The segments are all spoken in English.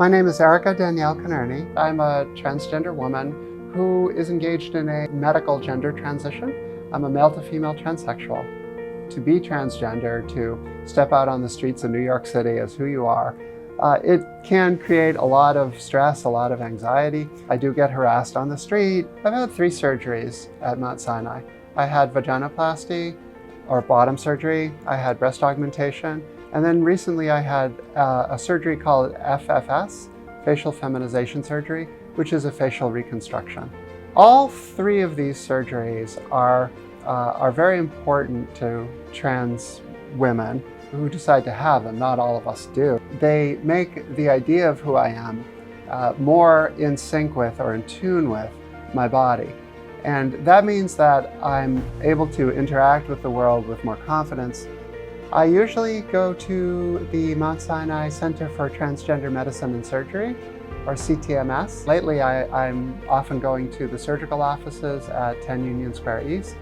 My name is Erica Danielle Canerney. I'm a transgender woman who is engaged in a medical gender transition. I'm a male to female transsexual. To be transgender, to step out on the streets of New York City as who you are, it can create a lot of stress, a lot of anxiety. I do get harassed on the street. I've had 3 surgeries at Mount Sinai. I had vaginoplasty or bottom surgery. I had breast augmentation. And then recently I had a surgery called FFS, facial feminization surgery, which is a facial reconstruction. All 3 of these surgeries are very important to trans women who decide to have them. Not all of us do. They make the idea of who I am more in sync with or in tune with my body. And that means that I'm able to interact with the world with more confidence. I usually go to the Mount Sinai Center for Transgender Medicine and Surgery, or CTMS. Lately, I'm often going to the surgical offices at 10 Union Square East.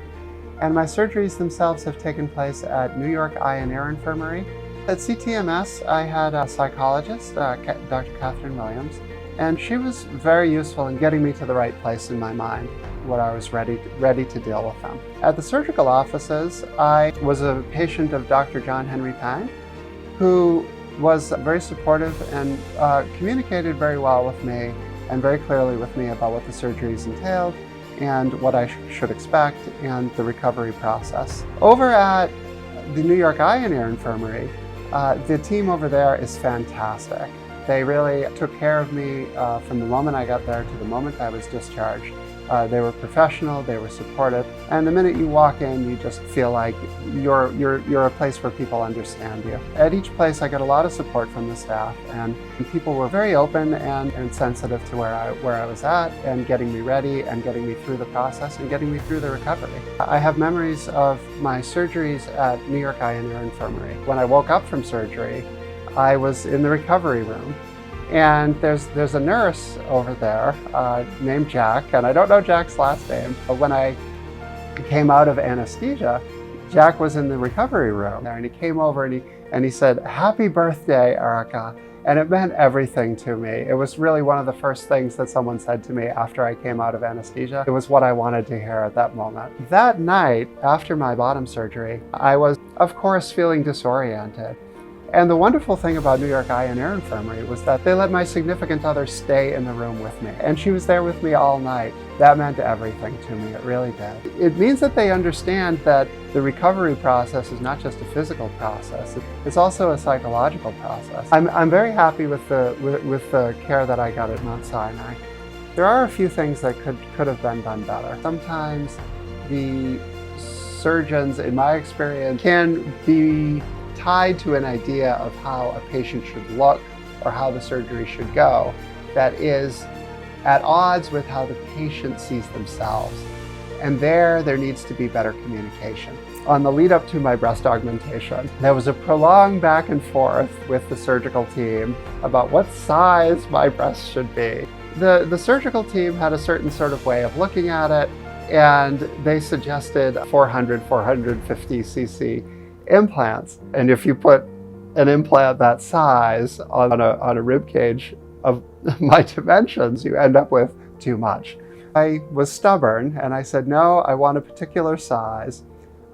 And my surgeries themselves have taken place at New York Eye and Ear Infirmary. At CTMS, I had a psychologist, Dr. Catherine Williams, and she was very useful in getting me to the right place in my mind when I was ready to deal with them. At the surgical offices, I was a patient of Dr. John Henry Pang, who was very supportive and communicated very well with me and very clearly with me about what the surgeries entailed and what I should expect and the recovery process. Over at the New York Eye and Ear Infirmary, the team over there is fantastic. They really took care of me from the moment I got there to the moment I was discharged. They were professional, they were supportive, and the minute you walk in, you just feel like you're a place where people understand you. At each place, I got a lot of support from the staff, and people were very open and sensitive to where I was at, and getting me ready, and getting me through the process, and getting me through the recovery. I have memories of my surgeries at New York Eye and Ear Infirmary. When I woke up from surgery, I was in the recovery room. And there's a nurse over there named Jack, and I don't know Jack's last name, but when I came out of anesthesia, Jack was in the recovery room there, and he came over and he said, "Happy birthday, Erica." And it meant everything to me. It was really one of the first things that someone said to me after I came out of anesthesia. It was what I wanted to hear at that moment. That night, after my bottom surgery, I was, of course, feeling disoriented. And the wonderful thing about New York Eye and Ear Infirmary was that they let my significant other stay in the room with me. And she was there with me all night. That meant everything to me, it really did. It means that they understand that the recovery process is not just a physical process, it's also a psychological process. I'm very happy with the care that I got at Mount Sinai. There are a few things that could have been done better. Sometimes the surgeons, in my experience, can be tied to an idea of how a patient should look or how the surgery should go that is at odds with how the patient sees themselves. And there needs to be better communication. On the lead up to my breast augmentation, there was a prolonged back and forth with the surgical team about what size my breasts should be. The surgical team had a certain sort of way of looking at it, and they suggested 450 cc implants. And if you put an implant that size on a rib cage of my dimensions, you end up with too much. I was stubborn and I said, no, I want a particular size.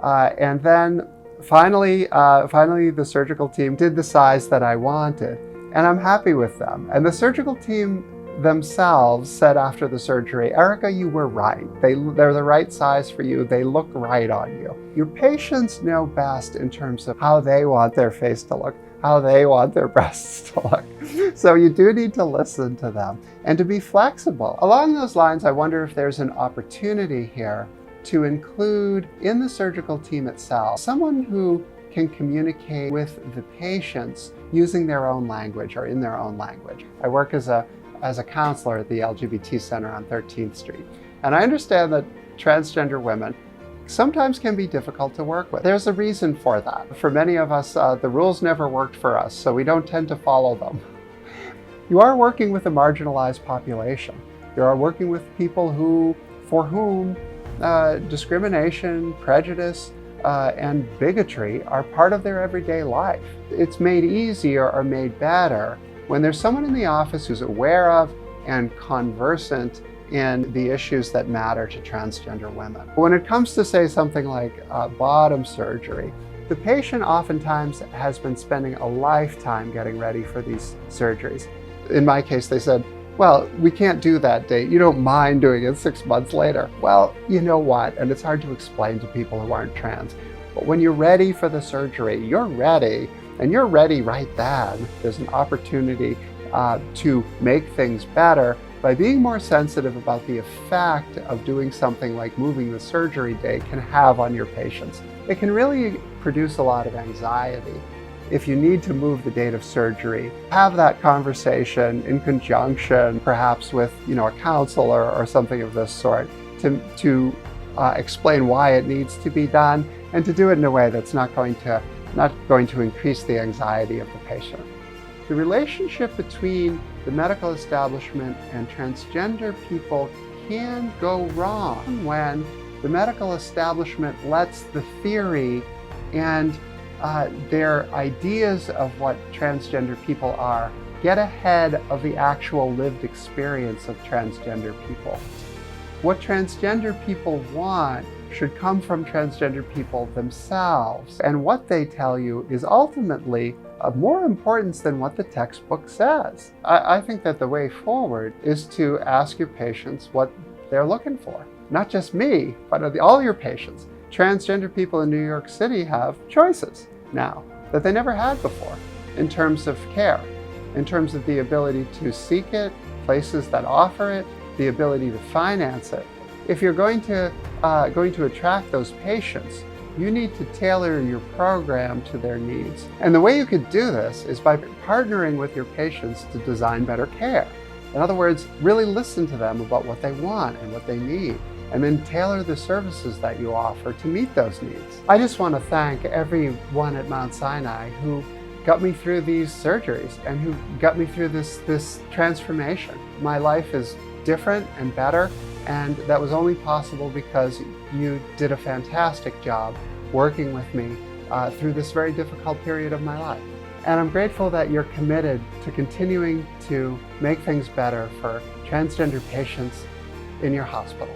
And then finally the surgical team did the size that I wanted, and I'm happy with them. And the surgical team themselves said after the surgery, Erica, you were right. They're the right size for you. They look right on you. Your patients know best in terms of how they want their face to look, how they want their breasts to look. So you do need to listen to them and to be flexible. Along those lines, I wonder if there's an opportunity here to include in the surgical team itself someone who can communicate with the patients using their own language or in their own language. I work as a counselor at the LGBT Center on 13th Street. And I understand that transgender women sometimes can be difficult to work with. There's a reason for that. For many of us, the rules never worked for us, so we don't tend to follow them. You are working with a marginalized population. You are working with people for whom discrimination, prejudice, and bigotry are part of their everyday life. It's made easier or made better when there's someone in the office who's aware of and conversant in the issues that matter to transgender women. When it comes to, say, something like bottom surgery, the patient oftentimes has been spending a lifetime getting ready for these surgeries. In my case, they said, well, we can't do that date. You don't mind doing it 6 months later. Well, you know what? And it's hard to explain to people who aren't trans. But when you're ready for the surgery, you're ready, and you're ready right then. There's an opportunity to make things better by being more sensitive about the effect of doing something like moving the surgery date can have on your patients. It can really produce a lot of anxiety. If you need to move the date of surgery, have that conversation in conjunction, perhaps with a counselor or something of this sort, to explain why it needs to be done, and to do it in a way that's not going to increase the anxiety of the patient. The relationship between the medical establishment and transgender people can go wrong when the medical establishment lets the theory and their ideas of what transgender people are get ahead of the actual lived experience of transgender people. What transgender people want should come from transgender people themselves, and what they tell you is ultimately of more importance than what the textbook says. I think that the way forward is to ask your patients what they're looking for. Not just me, but all your patients. Transgender people in New York City have choices now that they never had before in terms of care, in terms of the ability to seek it, places that offer it, the ability to finance it. If you're going to attract those patients, you need to tailor your program to their needs. And the way you could do this is by partnering with your patients to design better care. In other words, really listen to them about what they want and what they need, and then tailor the services that you offer to meet those needs. I just want to thank everyone at Mount Sinai who got me through these surgeries and who got me through this transformation. My life is different and better, and that was only possible because you did a fantastic job working with me through this very difficult period of my life. And I'm grateful that you're committed to continuing to make things better for transgender patients in your hospital.